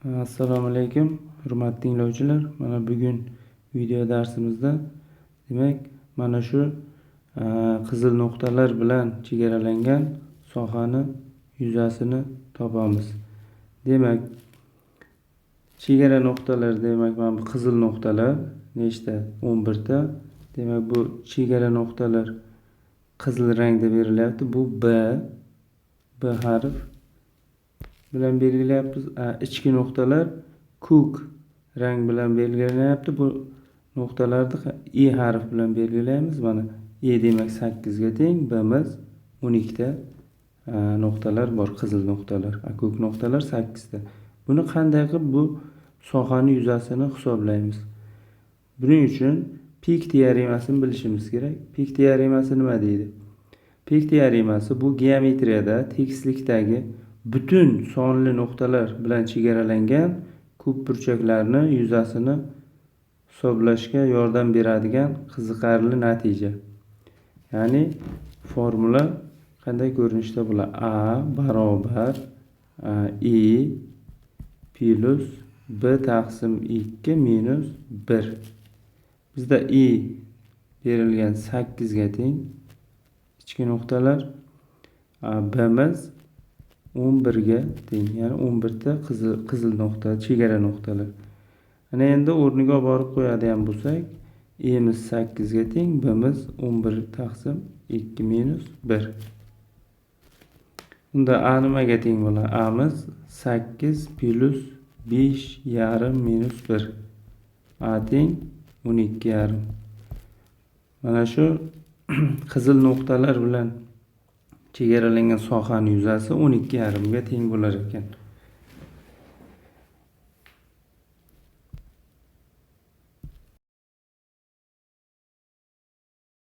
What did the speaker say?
Assalomu alaykum, hurmatli tinglovchilar. Mana bugun video darsimizda demak mana shu qizil nuqtalar bilan chegaralangan sohani yuzasini topamiz. Demak, chegara nuqtalar demak mana bu qizil nuqtalar nechta? 11 ta. Demak bu chegara nuqtalar qizil rangda berilyapti. Bu B harf bilan belgilayapmiz. Ichki nuqtalar ko'k rang bilan belgilanyapti. Bu nuqtalarni E harf bilan belgilaymiz. Mana E demak 8 ga teng, B'miz 12 ta nuqtalar bor, qizil nuqtalar. Ko'k nuqtalar 8 ta. Buni qanday qilib bu sohani yuzasini hisoblaymiz? Buning uchun pik teoremasini bilishimiz kerak. Pik teoremasi nima deydi? Pik teoremasi bu geometriyada tekislikdagi butun sonli nuqtalar bilan chegaralangan ko'p burchaklarni yuzasini hisoblashga yordam beradigan qiziqarli natija. Ya'ni formula qanday ko'rinishda bo'ladi? A barobar E plus B taqsim 2 minus 1. Bizda E berilgan 8 ga teng. Ichki nuqtalar B'miz 11 ga teng, ya'ni 11 ta qizil nuqta, chegara nuqtalar. Ana endi o'rniga olib borib qo'yadigan bo'lsak, E'miz 8 ga teng, B'miz 11 taqsim 2 minus 1. Unda A nimaga teng bo'ladi? A'miz 8 plus 5 yarim minus 1. A teng 12 yarim. Mana shu qizil nuqtalar bilan chegaralangan sohaning yuzasi 12 yarimga teng bo'lar ekan.